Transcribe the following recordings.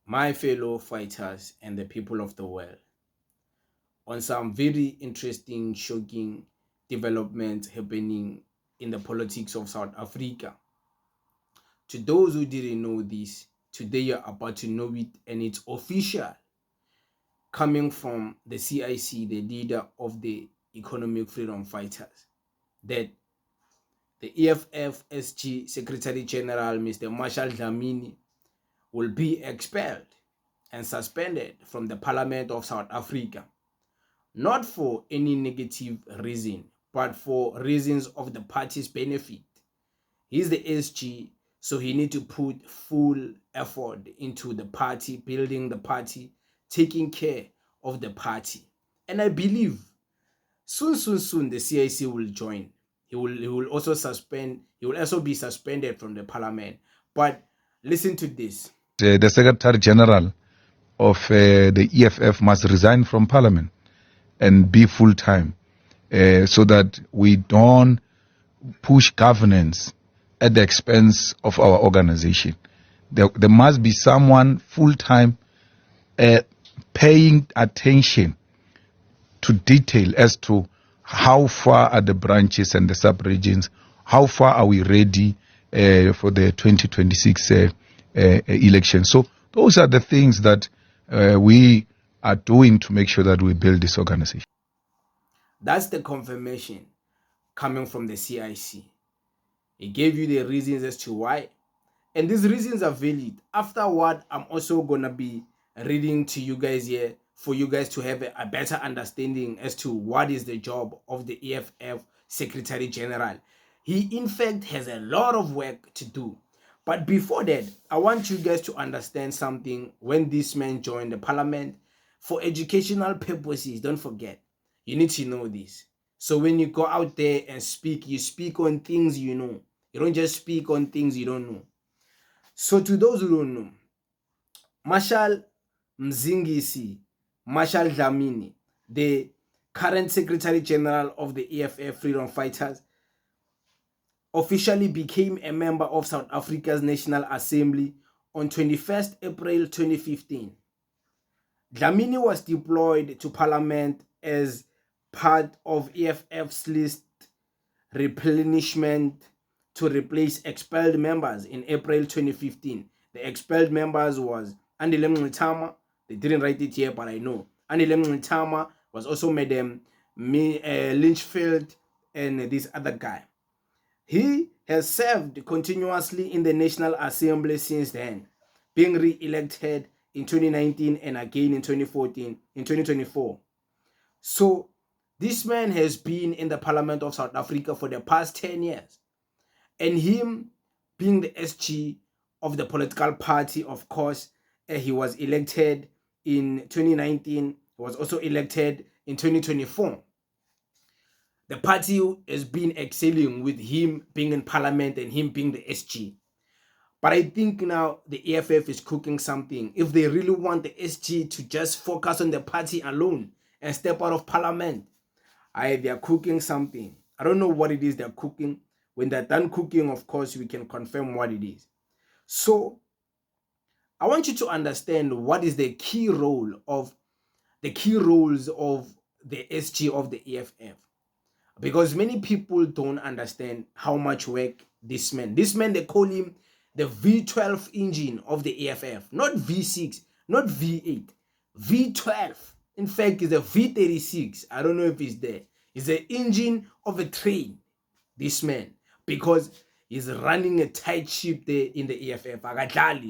my fellow fighters and the people of the world, on some very interesting, shocking developments happening in the politics of South Africa. To those who didn't know this, today you're about to know it, and it's official, coming from the CIC, the leader of the Economic Freedom Fighters, that the EFF SG Secretary General, Mr. Marshal Dlamini, will be expelled and suspended from the Parliament of South Africa, not for any negative reason, but for reasons of the party's benefit. He's the SG, so he needs to put full effort into the party, building the party, taking care of the party. And I believe soon the CIC will join. He will also be suspended from the parliament. But listen to this. The Secretary General of the EFF must resign from Parliament and be full-time so that we don't push governance at the expense of our organization. There must be someone full-time paying attention to detail as to how far are the branches and the sub-regions, how far are we ready for the 2026 election. So those are the things that we are doing to make sure that we build this organization. That's the confirmation coming from the CIC. He gave you the reasons as to why, and these reasons are valid. Afterward, I'm also gonna be reading to you guys here for you guys to have a better understanding as to what is the job of the EFF Secretary General. He in fact has a lot of work to do. But before that, I want you guys to understand something. When this man joined the parliament, for educational purposes, don't forget, you need to know this. So when you go out there and speak, you speak on things you know. You don't just speak on things you don't know. So to those who don't know, Marshal Dlamini, the current Secretary General of the EFF Freedom Fighters, officially became a member of South Africa's National Assembly on 21st April 2015. Dlamini was deployed to Parliament as part of EFF's list replenishment to replace expelled members in April 2015. The expelled members was Dlamini. They didn't write it here, but I know. Dlamini was also Madam Lynchfield and this other guy. He has served continuously in the National Assembly since then, being re-elected in 2019 and again in 2024. So this man has been in the Parliament of South Africa for the past 10 years. And him being the SG of the political party, of course, he was elected in 2019. He was also elected in 2024. The party has been excelling with him being in parliament and him being the SG. But I think now the EFF is cooking something. If they really want the SG to just focus on the party alone and step out of parliament, they are cooking something. I don't know what it is they're cooking. When they're done cooking, of course, we can confirm what it is. So I want you to understand what is the key roles of the SG of the EFF. Because many people don't understand how much work this man, they call him the V12 engine of the EFF, not V6, not V8, V12. In fact, it's a V36. I don't know if it's there. It's the engine of a train, this man, because he's running a tight ship there in the EFF.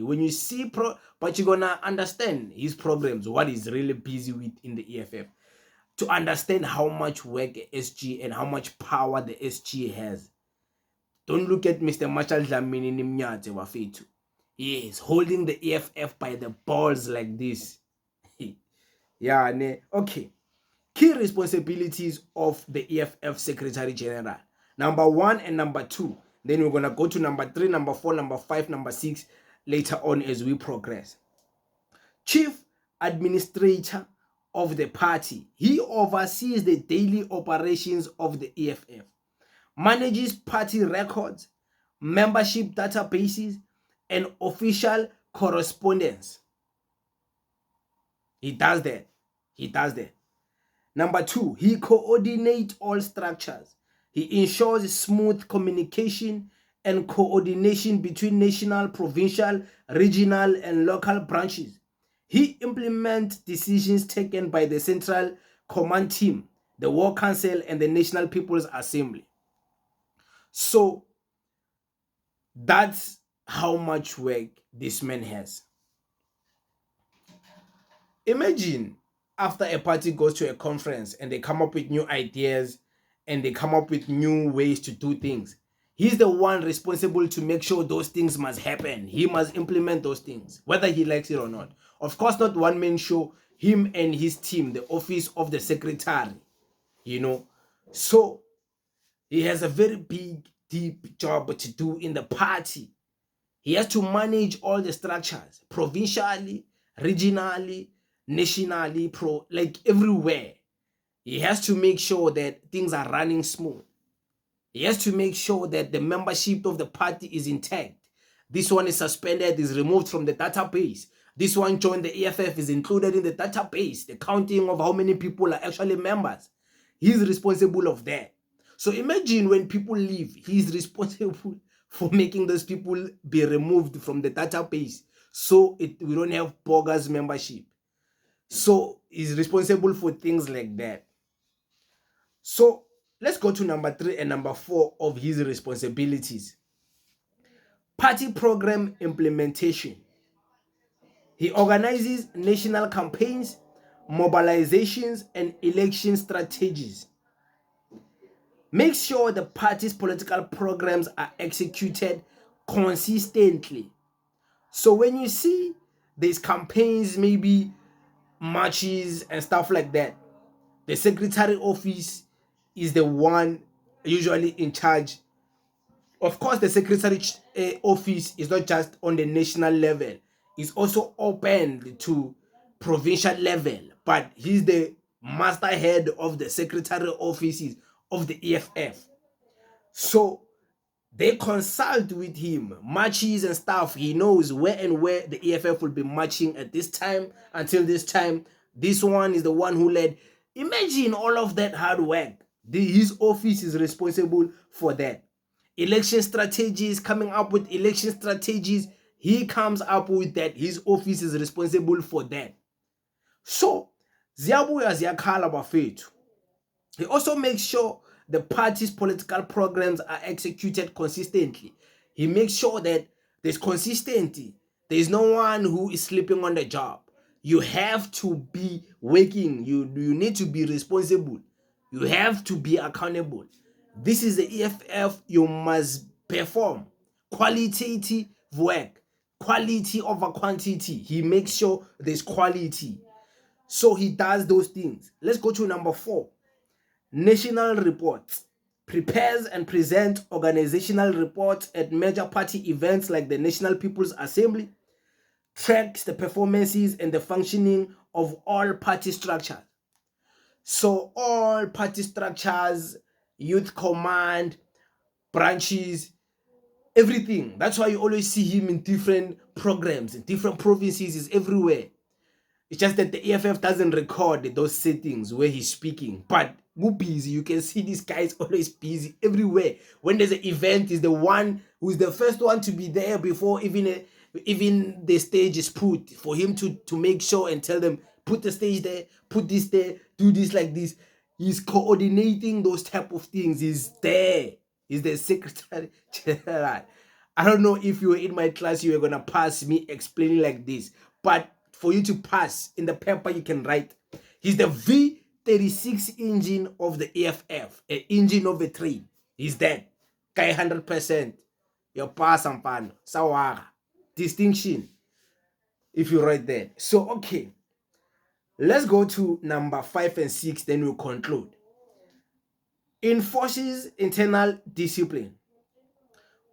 When you see, but you're gonna understand his programs, what he's really busy with in the EFF. To understand how much work SG and how much power the SG has. Don't look at Mr. Marshal Dlamini Nimnyate Wafetu. He is holding the EFF by the balls like this. Yeah, okay. Key responsibilities of the EFF Secretary General. Number 1 and number 2. Then we're going to go to number 3, number 4, number 5, number 6 later on as we progress. Chief Administrator of the party. He oversees the daily operations of the EFF, manages party records, membership databases, and official correspondence. He does that. He does that. Number 2, he coordinates all structures. He ensures smooth communication and coordination between national, provincial, regional, and local branches. He implements decisions taken by the Central Command Team, the War Council, and the National People's Assembly. So that's how much work this man has. Imagine after a party goes to a conference and they come up with new ideas and they come up with new ways to do things. He's the one responsible to make sure those things must happen. He must implement those things, whether he likes it or not. Of course, not one man show, him and his team, the office of the secretary, you know. So he has a very big, deep job to do in the party. He has to manage all the structures, provincially, regionally, nationally, like everywhere. He has to make sure that things are running smooth. He has to make sure that the membership of the party is intact. This one is suspended, is removed from the database. This one joined the EFF, is included in the database. The counting of how many people are actually members. He's responsible of that. So imagine when people leave, he's responsible for making those people be removed from the database. So we don't have bogus membership. So he's responsible for things like that. So let's go to number 3 and number 4 of his responsibilities. Party program implementation. He organizes national campaigns, mobilizations, and election strategies. Make sure the party's political programs are executed consistently. So when you see these campaigns, maybe marches and stuff like that, the secretary office is the one usually in charge. Of course, the secretary office is not just on the national level. It's also open to provincial level. But he's the master head of the secretary offices of the EFF. So they consult with him, marches and stuff. He knows where the EFF will be marching at this time until this time. This one is the one who led. Imagine all of that hard work. His office is responsible for that. Election strategies, coming up with election strategies, he comes up with that. His office is responsible for that. So, ziyabuya ziyakhala bafethu. He also makes sure the party's political programs are executed consistently. He makes sure that there's consistency. There's no one who is sleeping on the job. You have to be working. You need to be responsible. You have to be accountable. This is the EFF. You must perform qualitative work, quality over quantity. He makes sure there's quality. So he does those things. Let's go to number 4. National reports. Prepares and presents organizational reports at major party events like the National People's Assembly. Tracks the performances and the functioning of all party structures. So all party structures, youth command, branches, everything. That's why you always see him in different programs, in different provinces, is everywhere. It's just that the EFF doesn't record those settings where he's speaking. But who busy? You can see this guy is always busy everywhere. When there's an event, he's the one who's the first one to be there before even the stage is put, for him to make sure and tell them, put the stage there, put this there, do this like this. He's coordinating those type of things. He's there. He's the secretary general. I don't know if you were in my class, you were gonna pass me explaining like this, but for you to pass in the paper, you can write. He's the V36 engine of the EFF, an engine of a train. He's that guy 100%. Your pass and pan, sawara, distinction. If you write that, so okay. Let's go to number 5 and 6. Then we'll conclude. Enforces internal discipline.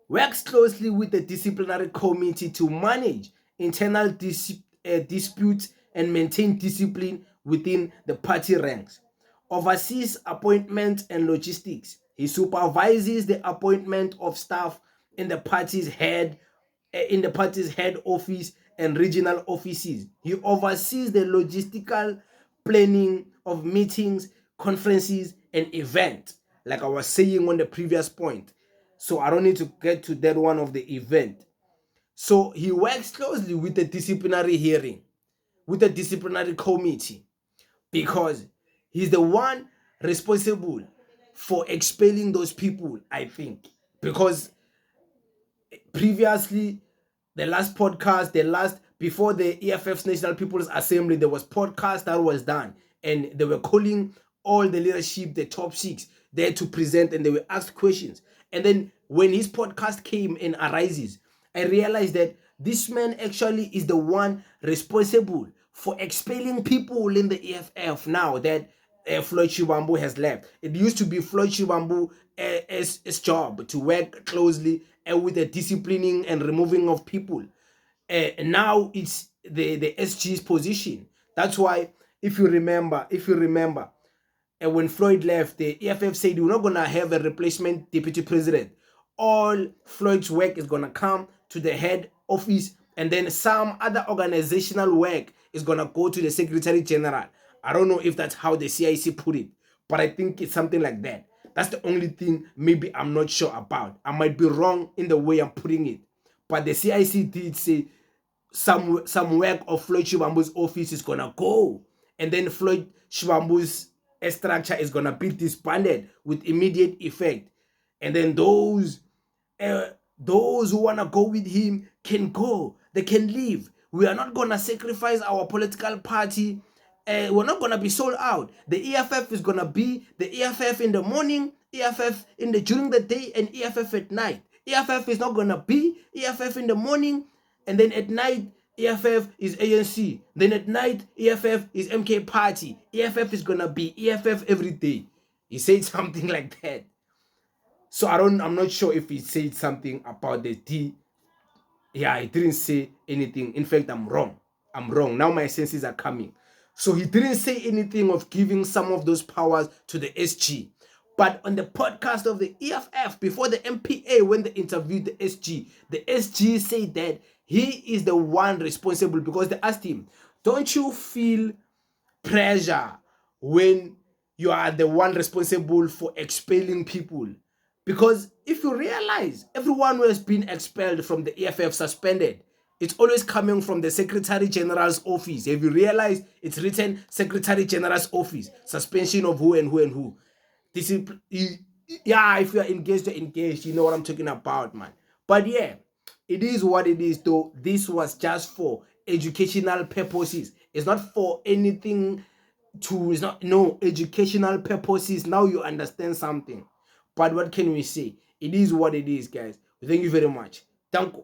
Works closely with the disciplinary committee to manage internal disputes and maintain discipline within the party ranks. Oversees appointments and logistics. He supervises the appointment of staff in the party's head office and regional offices. He oversees the logistical planning of meetings, conferences, and events, like I was saying on the previous point. So I don't need to get to that one of the event. So he works closely with the disciplinary hearing, with the disciplinary committee, because he's the one responsible for expelling those people, I think. Because previously, the last podcast, before the EFF's National People's Assembly, there was podcast that was done, and they were calling all the leadership, the top six, there to present, and they were asked questions. And then when his podcast came and arises, I realized that this man actually is the one responsible for expelling people in the EFF now that Floyd Shivambu has left. It used to be Floyd Shivambu's job to work closely with the disciplining and removing of people. Now it's the SG's position. That's why, if you remember, when Floyd left, the EFF said we're not gonna have a replacement deputy president. All Floyd's work is gonna come to the head office, and then some other organizational work is gonna go to the secretary general. I don't know if that's how the CIC put it, but I think it's something like that. That's the only thing maybe I'm not sure about. I might be wrong in the way I'm putting it, but the CIC did say some work of Floyd Shivambu's office is gonna go, and then Floyd Shivambu's structure is gonna be disbanded with immediate effect, and then those who wanna go with him can go, they can leave. We are not gonna sacrifice our political party. We're not gonna be sold out. The EFF is gonna be the EFF in the morning, EFF during the day, and EFF at night. EFF is not gonna be EFF in the morning, and then at night EFF is ANC. Then at night EFF is MK Party. EFF is gonna be EFF every day. He said something like that. So I'm not sure if he said something about the D. Yeah, he didn't say anything. In fact, I'm wrong. Now my senses are coming. So he didn't say anything of giving some of those powers to the SG. But on the podcast of the EFF, before the MPA, when they interviewed the SG said that he is the one responsible, because they asked him, don't you feel pressure when you are the one responsible for expelling people? Because if you realize, everyone who has been expelled from the EFF suspended, it's always coming from the Secretary General's office. Have you realized it's written Secretary General's office, suspension of who and who and who? Yeah, if you're engaged, you're engaged. You know what I'm talking about, man. But yeah, it is what it is, though. This was just for educational purposes. It's not for anything it's not, no, educational purposes. Now you understand something. But what can we say? It is what it is, guys. Thank you very much. Thank you.